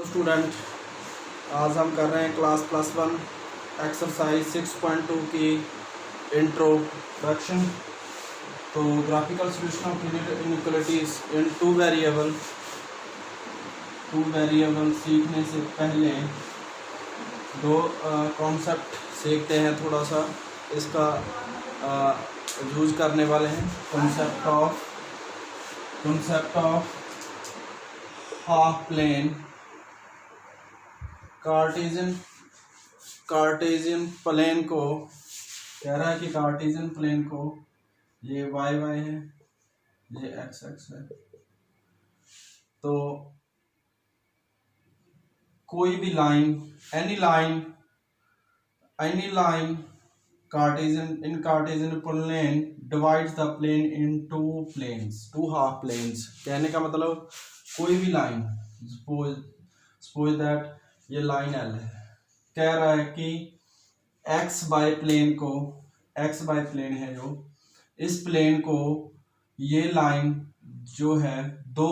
Student, आज हम कर रहे हैं क्लास +1 एक्सरसाइज 6.2 की इंट्रोडक्शन। तो graphical solution of linear inequalities in two variable सीखने से पहले दो कॉन्सेप्ट सीखते हैं, थोड़ा सा इसका यूज करने वाले हैं। Concept of half plane, cartesian plane को कह रहा है कि कार्टेशियन प्लेन को ये y y है, ये x x है। तो कोई भी line, any line cartesian plane divides the plane into half planes. कहने का मतलब कोई भी लाइन, सपोज दैट ये लाइन L है, कह रहा है कि x बाय प्लेन है जो, इस प्लेन को ये लाइन जो है दो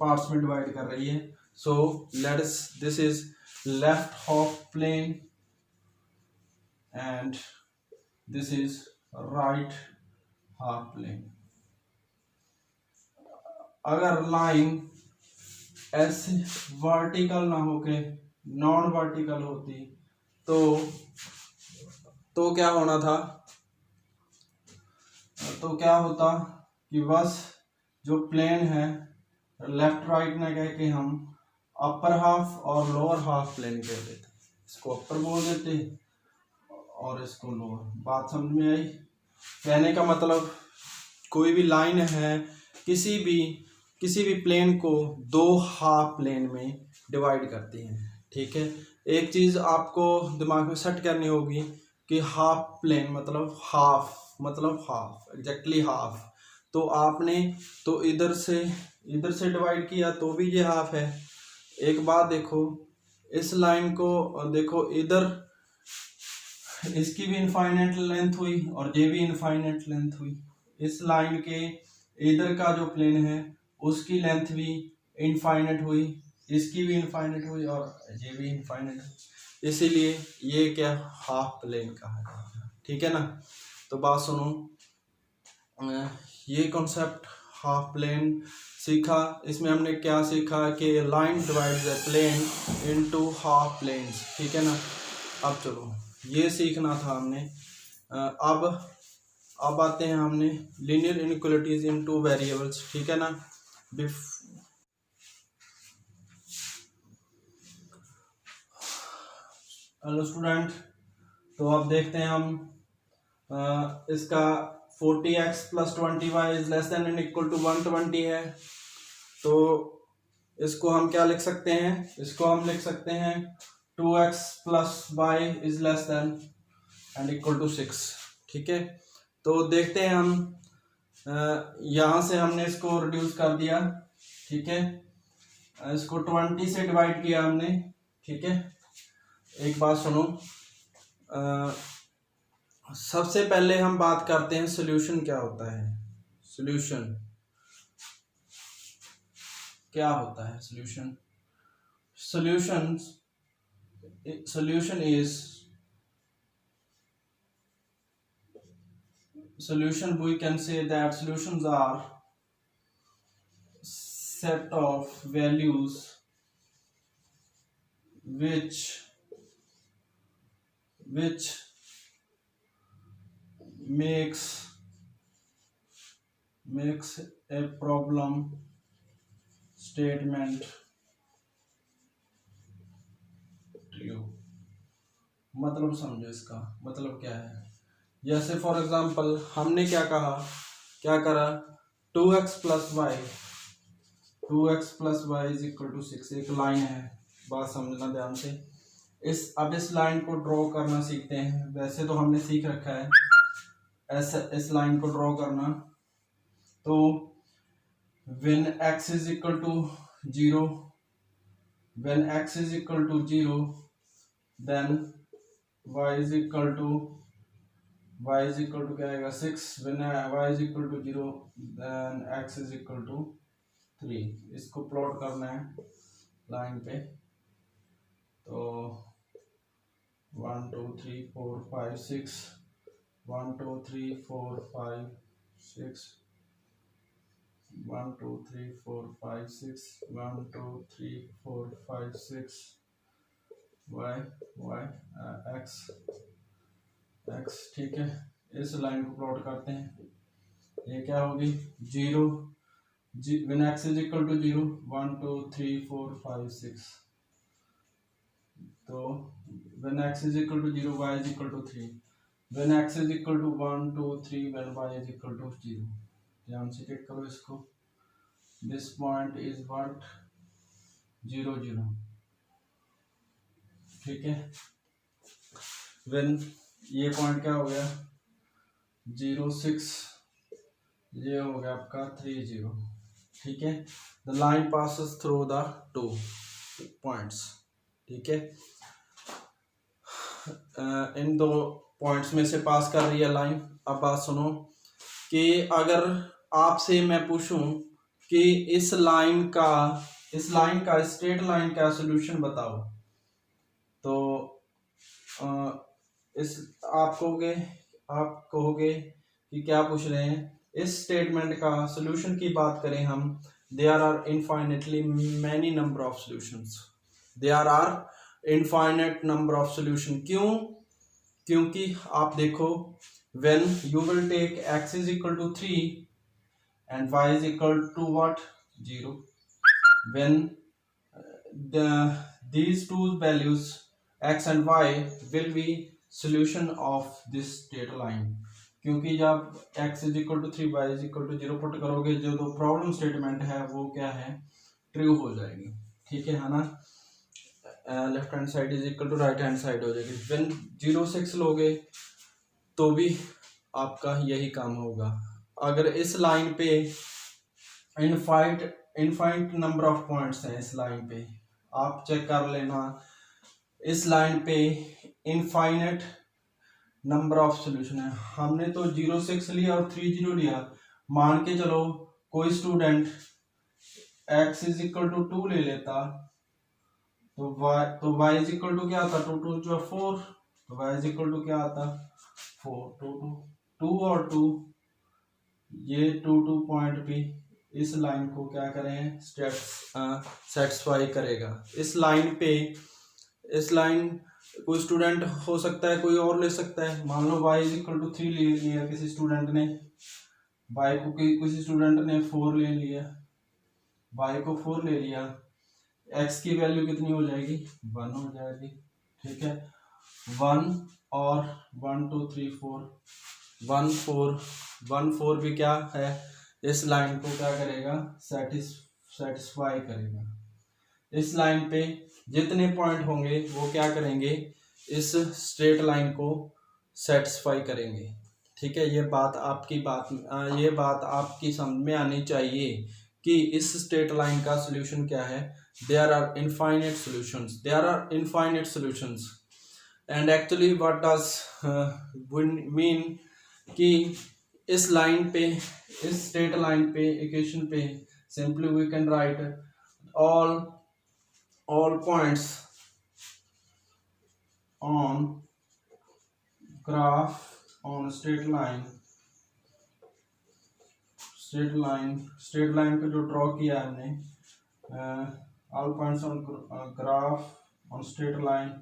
पार्ट्स में डिवाइड कर रही है। So this is left half plane and this is right half plane. अगर लाइन ऐसे वर्टिकल ना होके नॉन वर्टिकल होती तो क्या होना था, तो क्या होता कि बस जो प्लेन है लेफ्ट राइट ना कह के हम अपर हाफ और लोअर हाफ प्लेन कह देते। इसको अपर बोल देते और इसको लोअर। बात समझ में आई? कहने का मतलब कोई भी लाइन है, किसी भी प्लेन को दो हाफ प्लेन में डिवाइड करती है। ठीक है, एक चीज आपको दिमाग में सेट करनी होगी कि हाफ प्लेन मतलब हाफ एग्जैक्टली हाफ। तो आपने तो इधर से डिवाइड किया तो भी ये हाफ है। एक बात देखो, इस लाइन को देखो, इधर इसकी भी इनफाइनाइट लेंथ हुई और ये भी इनफाइनाइट लेंथ हुई। इस लाइन के इधर का जो प्लेन है उसकी लेंथ भी इनफाइनाइट हुई, इसकी भी इनफाइनाइट हुई और ये भी इनफाइनाइट हुई। इसीलिए ये क्या हाफ प्लेन कहा जाएगा। ठीक है ना? तो बात सुनो, ये कॉन्सेप्ट हाफ प्लेन सीखा। इसमें हमने क्या सीखा कि line divides the plane into half planes. ठीक है ना? अब चलो, ये सीखना था हमने। अब आते हैं हमने linear inequalities in two variables. ठीक है ना? हेलो स्टूडेंट, तो अब देखते हैं हम इसका 40x + 20y is less than and equal to 120 है। तो इसको हम क्या लिख सकते हैं? इसको हम लिख सकते हैं 2x + y is less than and equal to 6। ठीक है, तो देखते हैं हम, यहाँ से हमने इसको रिड्यूस कर दिया। ठीक है, इसको 20 से डिवाइड किया हमने। ठीक है, एक बात सुनो, सबसे पहले हम बात करते हैं सॉल्यूशन क्या होता है। सॉल्यूशन क्या होता है? solution we can say that solutions are set of values which makes a problem statement true। मतलब समझो, इसका मतलब क्या है। जैसे फॉर एग्जांपल हमने क्या करा 2x + y is equal to 6। एक लाइन है, बात समझना ध्यान से। अब इस लाइन को ड्रॉ करना सीखते हैं। वैसे तो हमने सीख रखा है ऐसे इस लाइन को ड्रॉ करना। तो when x is equal to 0 then y is equal to क्या आएगा 6। when y is equal to 0 then x is equal to 3। इसको प्लॉट करना है। लाइन पे। तो 1 2 3 4 5 6, 1 2 3 4 5 6, 1 2 3 4 5 6, 1 2 3 4 5 6, y y x x, ठीक है। इस लाइन को प्लॉट करते हैं। ये क्या होगी, 0 when x is equal to 0, 1 2 3 4 5 6। तो when x is equal to 0, y is equal to 3, when x is equal to 1 2 3, when y is equal to 0। ध्यान से चेक करो इसको। दिस पॉइंट इज व्हाट, 0 0, ठीक है। when ये पॉइंट क्या हो गया, 0 6, ये हो गया आपका 3 0, ठीक है। The line passes through the 2 points, ठीक है। इन 2 पॉइंट्स में से पास कर रही है लाइन। अब बात सुनो कि अगर आपसे मैं पूछूं कि इस लाइन का स्ट्रेट लाइन का सॉल्यूशन बताओ, तो इस आप कहोगे कि क्या पूछ रहे हैं। इस स्टेटमेंट का सॉल्यूशन की बात करें हम, there are infinitely many number of solutions, there are infinite number of solution. क्यों? क्योंकि आप देखो, when you will take x is equal to 3 and y is equal to what, 0, when these two values x and y will be solution of this straight line। क्योंकि जब x is equal to 3, y is equal to 0 put करोगे, जो तो problem statement है वो क्या है, true हो जाएगी, ठीक है ना। Left hand side is equal to right hand side हो जाएगी। व्हेन 0 6 लोगे तो भी आपका यही काम होगा। अगर इस लाइन पे इनफाइनाइट नंबर ऑफ पॉइंट्स हैं, इस लाइन पे आप चेक कर लेना, इस लाइन पे इनफाइनाइट नंबर ऑफ सॉल्यूशन है। हमने तो 0 6 लिया और 3 0 लिया। मान के चलो कोई student x is equal to 2 ले लेता, तो y इज इक्वल टू क्या आता, 2 2 जो 4, तो y इज इक्वल टू क्या आता, 4 2 2 2 और 2, ये 2 2 पॉइंट भी इस लाइन को क्या करें, सेटिस्फाई करेगा। इस लाइन कोई स्टूडेंट हो सकता है, कोई और ले सकता है। मान लो y इज इक्वल टू 3 ले लिया किसी स्टूडेंट ने, y को किसी स्टूडेंट ने 4 ले लिया, y को 4 ले लिया, x की वैल्यू कितनी हो जाएगी, 1 हो जाएगी, ठीक है। 1 और 1 2 3 4, 1 4 भी क्या है, इस लाइन को क्या करेगा, सेटिस्फाई करेगा। इस लाइन पे जितने पॉइंट होंगे वो क्या करेंगे, इस स्ट्रेट लाइन को सेटिस्फाई करेंगे, ठीक है। ये बात आपकी समझ में आनी चाहिए कि इस स्ट्रेट लाइन का सॉल्यूशन क्या है। there are infinite solutions and actually what does mean कि इस लाइन पे, इस स्ट्रेट लाइन पे, इक्वेशन पे simply we can write all points on graph on straight line को जो ड्रॉ किया हमने, all points on graph on straight line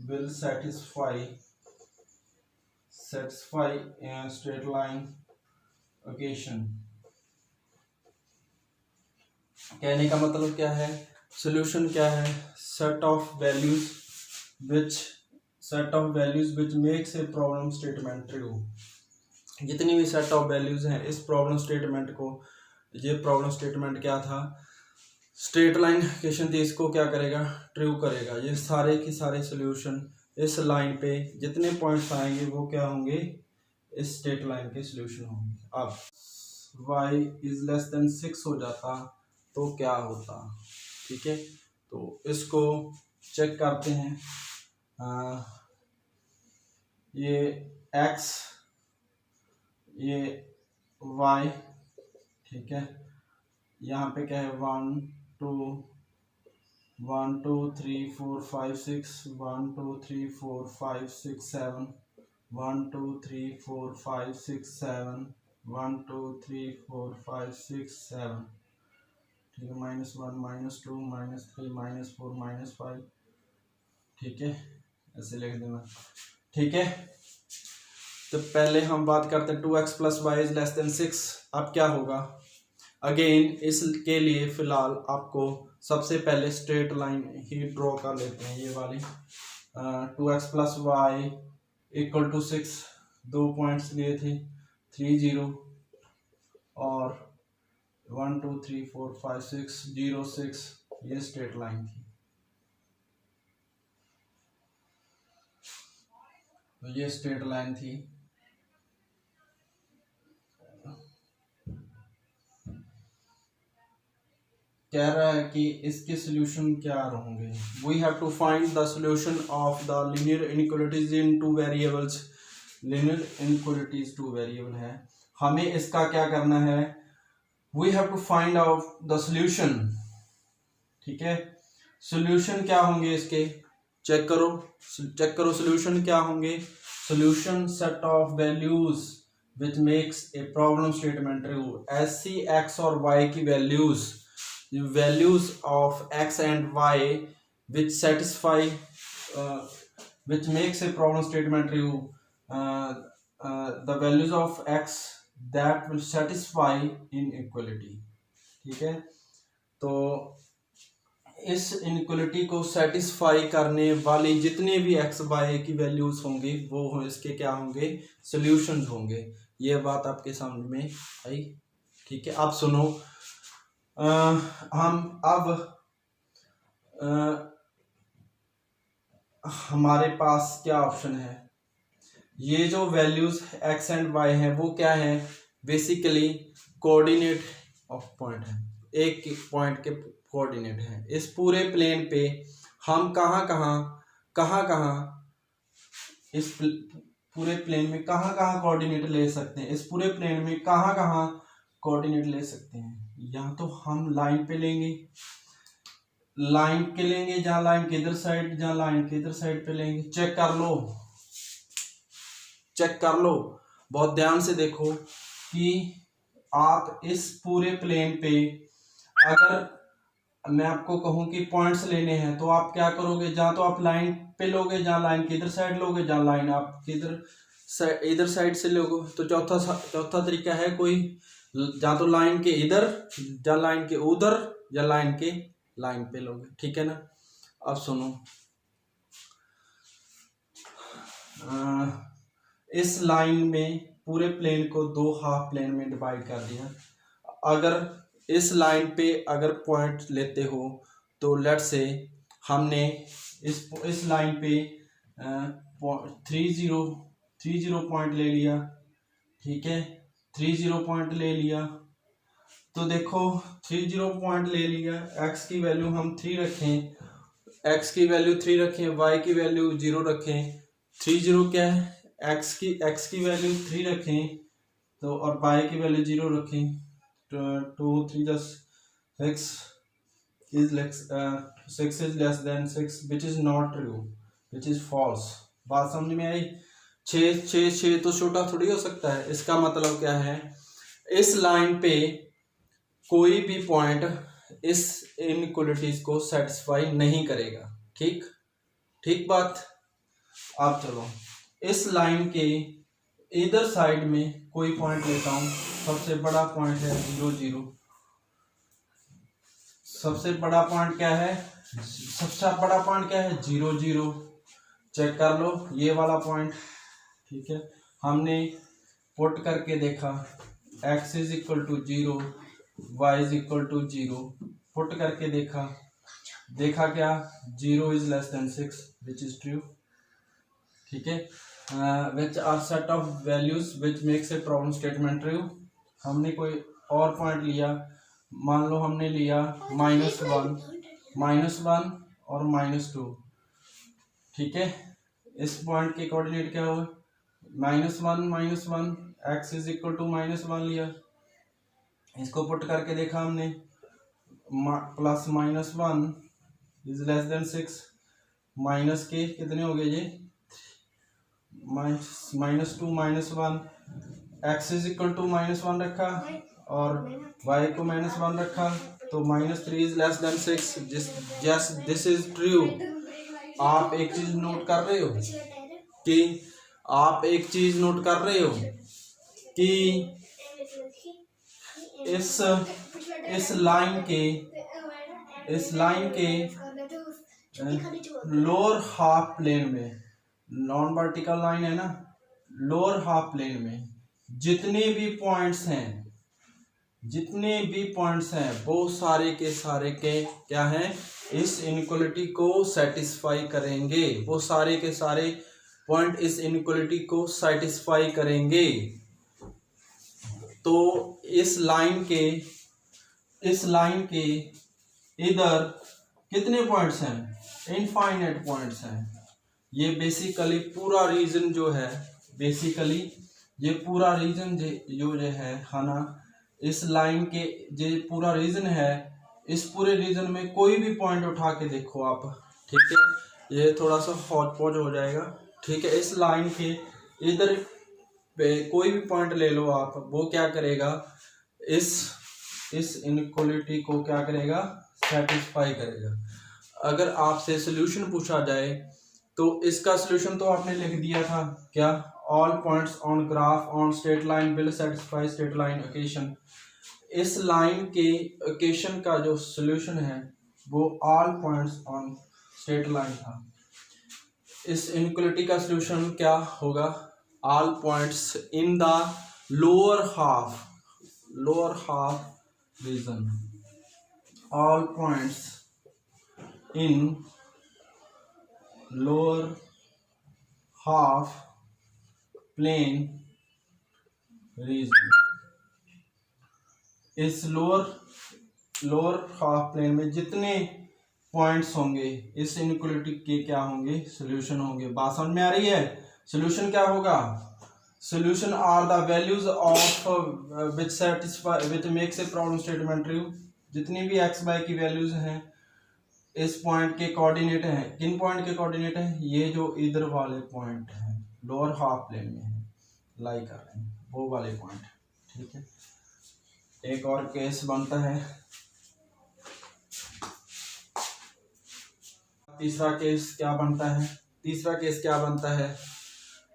will satisfy straight line equation। कहने का मतलब क्या है, सॉल्यूशन क्या है, set of values which makes a problem statement true। जितनी भी सेट ऑफ वैल्यूज हैं इस प्रॉब्लम स्टेटमेंट को, ये प्रॉब्लम स्टेटमेंट क्या था, स्ट्रेट लाइन इक्वेशन थी, इसको क्या करेगा, ट्रू करेगा। ये सारे के सारे सॉल्यूशन इस लाइन पे जितने पॉइंट्स आएंगे वो क्या होंगे, इस स्ट्रेट लाइन के सॉल्यूशन होंगे। अब y इज लेस देन 6 हो जाता तो क्या होता, ठीक है। तो इसको चेक करते हैं। ये x, ये y, ठीक है। यहाँ पे क्या है, 1 2 1 2 3 4 5 6 1 2 3 4 5 6 7 1 2 3 4 5 6 7 1 2 3 4 5 6 7, ठीक है, -1 -2 -3 -4 -5, ठीक है, ऐसे लिख देना, ठीक है। तो पहले हम बात करते हैं 2x + y > 6। अब क्या होगा, अगेन इसके लिए फिलहाल आपको सबसे पहले स्ट्रेट लाइन ही ड्रॉ कर लेते हैं, ये वाली 2x + y = 6, 2 पॉइंट्स लिए थे 3 0 और 1 2 3 4 5 6 0 6, ये स्ट्रेट लाइन थी। तो ये स्ट्रेट लाइन थी। कह रहा है कि इसके सोल्यूशन क्या होंगे। We have to find the solution of the linear inequalities in two variables. Linear inequalities two variable है, हमें इसका क्या करना है, we have to find out the solution, ठीक है। सोल्यूशन क्या होंगे इसके, चेक करो सोल्यूशन क्या होंगे। Solution set of values which makes a problem statement true. ऐसी एक्स और वाई की values of x and y which satisfy which makes a problem statement true, the values of x that will satisfy inequality, ठीक है। तो इस inequality को satisfy करने वाली जितने भी एक्स वाई की वैल्यूज होंगी वो इसके क्या होंगे, सॉल्यूशंस होंगे। ये बात आपके समझ में आई, ठीक है। आप सुनो, हम अब हमारे पास क्या ऑप्शन है, ये जो वैल्यूज x एंड y हैं वो क्या है, बेसिकली कोऑर्डिनेट ऑफ पॉइंट है, एक पॉइंट के कोऑर्डिनेट हैं। इस पूरे प्लेन पे हम कहाँ इस पूरे प्लेन में कहाँ कोऑर्डिनेट ले सकते हैं, इस पूरे प्लेन में कहाँ कोऑर्डिनेट ले सकते हैं। या तो हम लाइन पे लेंगे, जहाँ लाइन के इधर साइड, जहाँ लाइन के इधर साइड पे लेंगे। चेक कर लो, बहुत ध्यान से देखो कि आप इस पूरे प्लेन पे अगर मैं आपको कहूं कि पॉइंट्स लेने हैं तो आप क्या करोगे, जहाँ तो आप लाइन पे लोगे, जहाँ लाइन के इधर साइड लोगे, जहाँ लाइन आप इधर साइड से लोगे। तो चौथा तरीका है कोई, जहाँ तो लाइन के इधर, जहाँ लाइन के उधर, या लाइन पे लोगे, ठीक है ना। अब सुनो, इस लाइन में पूरे प्लेन को 2 हाफ प्लेन में डिवाइड कर दिया। अगर इस लाइन पे अगर पॉइंट लेते हो तो लेट से हमने इस लाइन पे 30 पॉइंट ले लिया, ठीक है, 30 पॉइंट ले लिया। तो देखो 30 पॉइंट ले लिया, x की वैल्यू हम 3 रखें, x की वैल्यू 3 रखें, y की वैल्यू 0 रखें। 30 क्या है, x की वैल्यू 3 रखें तो, और y की वैल्यू 0 रखें। 2 3 6 is less 6 is less than 6 which is not true, which is false। बात समझ में आई। 6 तो छोटा थोड़ी हो सकता है। इसका मतलब क्या है, इस लाइन पे कोई भी पॉइंट इस इनइक्वालिटीज को सेटिस्फाई नहीं करेगा, ठीक बात। आप चलो इस लाइन के इधर साइड में कोई पॉइंट लेता हूं, सबसे बड़ा पॉइंट है 0 0। सबसे बड़ा पॉइंट क्या है, 0 0। चेक कर लो ये वाला पॉइंट, ठीक है। हमने पुट करके देखा x = 0, y = 0, पुट करके देखा क्या, 0 is less than 6 which is true, ठीक है। which are set of values which makes a problem statement true। हमने कोई और पॉइंट लिया, मान लो हमने लिया -1 और -2, ठीक है। इस पॉइंट के कोऑर्डिनेट क्या हुआ, -1 x = -1 लिया, इसको पुट करके देखा हमने, +-1 इज लेस देन 6, माइनस के कितने हो गए ये, -2 -1, x इज इक्वल टू -1 रखा और y को -1 रखा, तो -3 is less then 6। Just this is true. आप एक चीज नोट कर रहे हो कि कि इस लाइन के लोअर हाफ प्लेन में, नॉन वर्टिकल लाइन है ना, लोअर हाफ प्लेन में जितने भी पॉइंट्स हैं वो सारे के क्या हैं, इस इनइक्वालिटी को सेटिस्फाई करेंगे। वो सारे के सारे पॉइंट इस इनइक्वालिटी को सेटिस्फाई करेंगे। तो इस लाइन के इधर कितने पॉइंट्स हैं, इनफाइनाइट पॉइंट्स हैं। ये बेसिकली पूरा रीजन जो है, ये पूरा रीजन जो है ना, इस लाइन के जो पूरा रीजन है, इस पूरे रीजन में कोई भी पॉइंट उठा के देखो आप, ठीक है। ये थोड़ा सा हौच पौच हो जाएगा, ठीक है। इस लाइन के इधर कोई भी पॉइंट ले लो आप, वो क्या करेगा, इस इनइक्वालिटी को क्या करेगा, सेटिस्फाई करेगा। अगर आपसे सोल्यूशन पूछा जाए तो इसका सोल्यूशन तो आपने लिख दिया था, क्या, all points on graph on straight line will satisfy straight line equation. इस लाइन के इक्वेशन का जो सोल्यूशन है वो all points on straight line था। इस इनइक्वालिटी का सोल्यूशन क्या होगा, all points in the lower half region, all points in lower half plane region. इस लोअर हाफ प्लेन में जितने पॉइंट्स होंगे इस इनइक्वालिटी के क्या होंगे, सॉल्यूशन होंगे। बात समझ में आ रही है। सॉल्यूशन क्या होगा, solution are the values of which satisfy which makes a problem statement true. जितनी भी x y की वैल्यूज हैं इस पॉइंट के कोऑर्डिनेट हैं। किन पॉइंट के कोऑर्डिनेट हैं, ये जो इधर वाले पॉइंट हैं लोअर हाफ प्लेन में लाई कर रहे हैं, वो वाले पॉइंट, ठीक है। एक और केस बनता है, तीसरा केस क्या बनता है।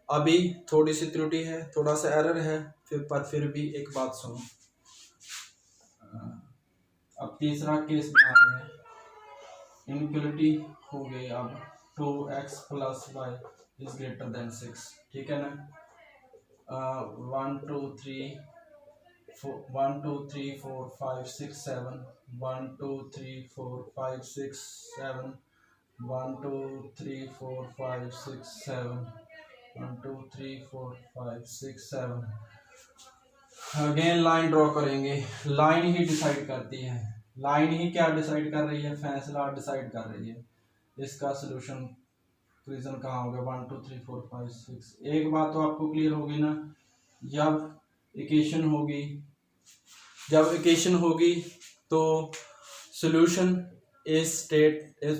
अभी थोड़ी सी त्रुटि है, थोड़ा सा एरर है, फिर भी एक बात सुनो। अब तीसरा केस बना रहे हैं, इनइक्वालिटी हो गई अब 2x + y is greater than 6, ठीक है ना। 1 2 3 4 5 6 7 1 2 3 4 5 6 7 1 2 3 4 5 6 7 1 2 3 4 5 6 7। अगेन लाइन ड्रॉ करेंगे। लाइन ही डिसाइड करती है, लाइन ही क्या डिसाइड कर रही है, फैसला डिसाइड कर रही है। इसका सलूशन रीजन कहाँ होगा, 1 2 3 4 5 6। एक बात तो आपको क्लियर होगी ना, जब इक्वेशन होगी तो सॉल्यूशन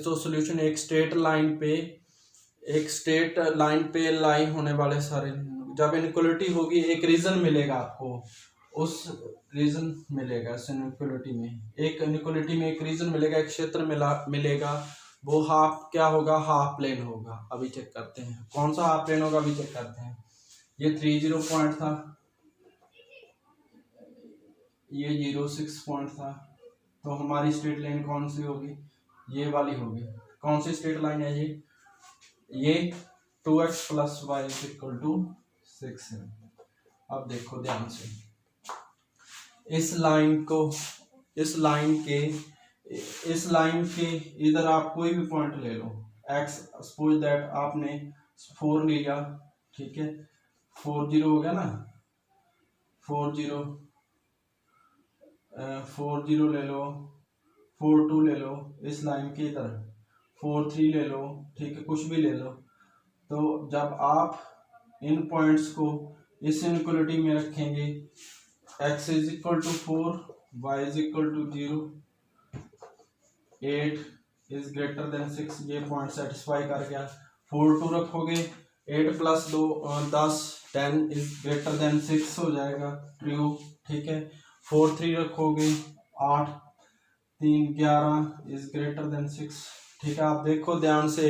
सॉल्यूशन एक स्ट्रेट लाइन पे लाई होने वाले सारे। जब इनइक्वालिटी होगी एक रीजन मिलेगा आपको, उस रीजन मिलेगा इस इनइक्वालिटी में, एक इनइक्वालिटी में एक रीजन मिलेगा, एक क्षेत्र मिलेगा। वो क्या होगा, हाफ प्लेन होगा। अभी चेक करते हैं कौन सा हाफ प्लेन होगा, अभी चेक करते हैं। ये 30 पॉइंट था, ये 06 पॉइंट था, तो हमारी स्ट्रेट लाइन कौन सी होगी, ये वाली होगी। कौन सी स्ट्रेट लाइन है ये 2x + y = 6 है। अब देखो ध्यान से, इस लाइन के इधर आप कोई भी पॉइंट ले लो, x, सपोज दैट आपने 4 लिया, ठीक है। 40 हो गया ना, 40 ले लो, 42 ले लो, इस लाइन की तरह 43 ले लो, ठीक है, कुछ भी ले लो। तो जब आप इन पॉइंट्स को इस इनइक्वालिटी में रखेंगे, x = 4 y = 0 8 is greater than 6, ये पॉइंट सेटिस्फाई कर गया। 4 2 रखोगे, 8 प्लस 2 10, 10 इज ग्रेटर देन 6 हो जाएगा, ट्रू, ठीक है। 4 3 रखोगे, 8 3 11 इज ग्रेटर देन 6, ठीक है। आप देखो ध्यान से,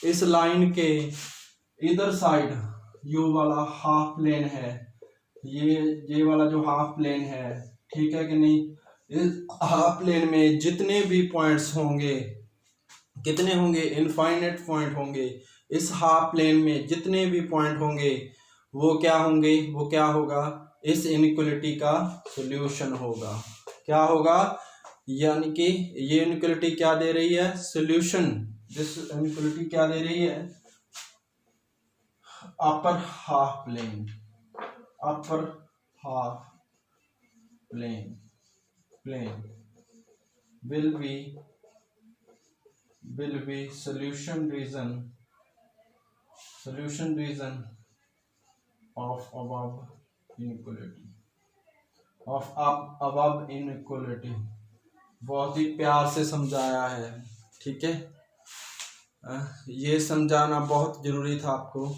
इस लाइन के इधर साइड यू वाला हाफ प्लेन है, ये वाला जो हाफ प्लेन है, ठीक है कि नहीं। इस हाफ प्लेन में जितने भी पॉइंट्स होंगे, कितने होंगे, इनफाइनाइट पॉइंट होंगे। इस हाफ प्लेन में जितने भी पॉइंट होंगे वो क्या होंगे, वो क्या होगा, इस इनइक्वालिटी का सॉल्यूशन होगा। क्या होगा, यानी कि ये इनइक्वालिटी क्या दे रही है, सॉल्यूशन। दिस इनइक्वालिटी क्या दे रही है, upper half plane, upper half plane will be solution region of above inequality। बहुत ही प्यार से समझाया है, ठीक है। ये समझाना बहुत जरूरी था आपको।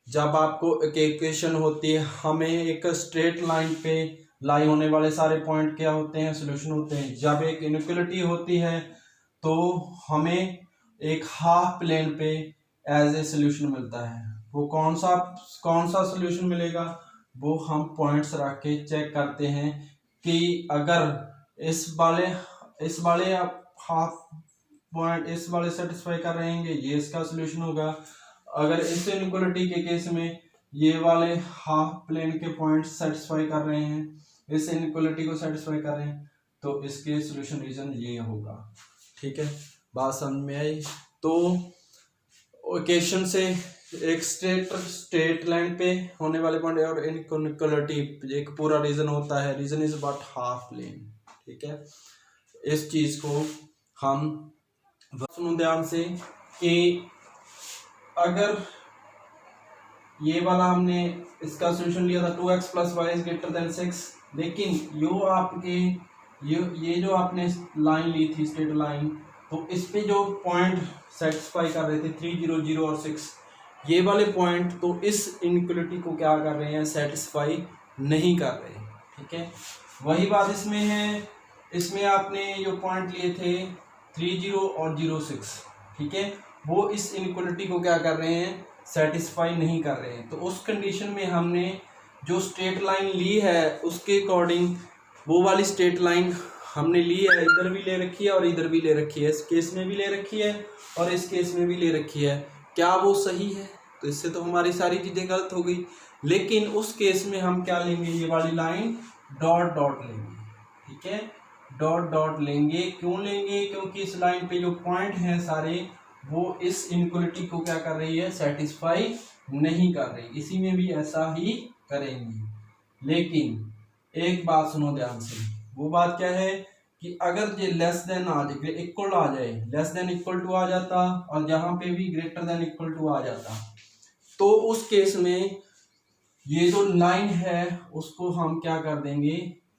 जब आपको एक इक्वेशन होती है, हमें एक स्ट्रेट लाइन पे लाई होने वाले सारे पॉइंट क्या होते हैं, सोल्यूशन होते हैं। जब एक इनइक्वालिटी होती है तो हमें एक हाफ प्लेन पे एज ए सोल्यूशन मिलता है। वो कौन सा सोल्यूशन मिलेगा, वो हम पॉइंट्स रख के चेक करते हैं कि अगर इस वाले हाफ पॉइंट इस वाले सेटिस्फाई कर रहे हैं, ये इसका सोल्यूशन होगा। अगर इस इनइक्वालिटी के केस में ये वाले हाफ प्लेन के पॉइंट सेटिस्फाई कर रहे हैं, इस इनइक्वालिटी को सेटिस्फाई कर रहे हैं, तो इसके सॉल्यूशन रीजन ये होगा, ठीक है। बात समझ में आई। तो इक्वेशन से एक स्ट्रेट लाइन पे होने वाले पॉइंट और इनइक्वालिटी एक पूरा रीजन होता है, region is about half plane, ठीक है। इस चीज को हम सुनो ध्यान से कि अगर ये वाला हमने इसका सॉल्यूशन लिया था 2x + y is greater than 6, लेकिन ये जो आपने लाइन ली थी स्ट्रेट लाइन, तो इस पे जो पॉइंट सेटिस्फाई कर रहे थे 3 0 0 और 6, ये वाले पॉइंट तो इस इनइक्वालिटी को क्या कर रहे हैं, सेटिस्फाई नहीं कर रहे, ठीक है। वही बात इसमें है, इसमें आपने जो पॉइंट लिए थे 3 0 और 0 6, ठीक है, वो इस इनइक्वालिटी को क्या कर रहे हैं, सेटिस्फाई नहीं कर रहे हैं। तो उस कंडीशन में हमने जो स्ट्रेट लाइन ली है उसके अकॉर्डिंग वो वाली स्ट्रेट लाइन हमने ली है, इधर भी ले रखी है और इधर भी ले रखी है, इस केस में भी ले रखी है और इस केस में भी ले रखी है। क्या वो सही है? तो इससे तो हमारी सारी चीज़ें गलत हो गई। लेकिन उस केस में हम क्या लेंगे, ये वाली लाइन डॉट डॉट लेंगे, ठीक है, डॉट डॉट लेंगे। क्यों लेंगे? क्योंकि इस लाइन पे जो पॉइंट हैं सारे वो इस इनइक्वालिटी को क्या कर रही है, सेटिस्फाई नहीं कर रही। इसी में भी ऐसा ही करेंगे। लेकिन एक बात सुनो ध्यान से, वो बात क्या है कि अगर ये लेस देन आ जाए, इक्वल आ जाए, लेस देन इक्वल टू आ जाता और यहाँ पे भी ग्रेटर देन इक्वल टू आ जाता, तो उस केस में ये जो लाइन है उसको हम क्या कर देंगे,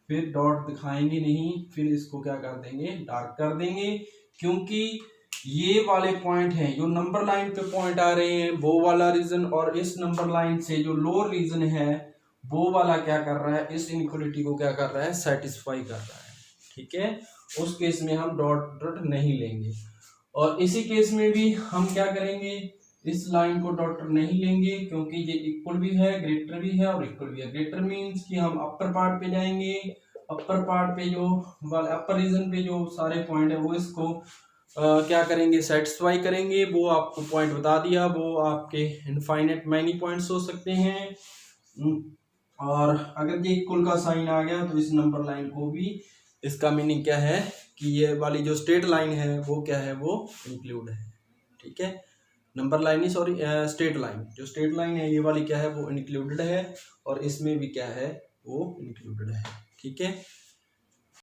फिर डॉट दिखाएंगे नहीं, फिर इसको क्या कर देंगे, डार्क कर देंगे। क्योंकि ये वाले पॉइंट हैं जो नंबर लाइन पे पॉइंट आ रहे हैं वो वाला रीजन, और इस नंबर लाइन से जो लोअर रीजन है वो वाला क्या कर रहा है, इस इनइक्वालिटी को क्या कर रहा है, सेटिस्फाई कर रहा है, ठीक है। उस केस में हम डॉट डॉट नहीं लेंगे। और इसी केस में भी हम क्या करेंगे, इस लाइन को डॉट नहीं लेंगे, क्योंकि ये इक्वल भी है, ग्रेटर भी है और इक्वल भी है। ग्रेटर मीन्स कि हम अपर पार्ट पे जाएंगे, अपर पार्ट पे जो अपर रीजन पे जो सारे पॉइंट है वो इसको क्या करेंगे, सेटिस्फाई करेंगे। वो आपको पॉइंट बता दिया, वो आपके इनफाइनाइट मैनी पॉइंट्स हो सकते हैं। और अगर ये इक्वल का साइन आ गया तो इस नंबर लाइन को भी, इसका मीनिंग क्या है कि ये वाली जो स्ट्रेट लाइन है वो क्या है, वो इंक्लूड है, ठीक है। नंबर लाइन ही सॉरी स्ट्रेट लाइन, जो स्ट्रेट लाइन है ये वाली क्या है, वो इंक्लूडेड है, और इसमें भी क्या है, वो इंक्लूडेड है, ठीक है।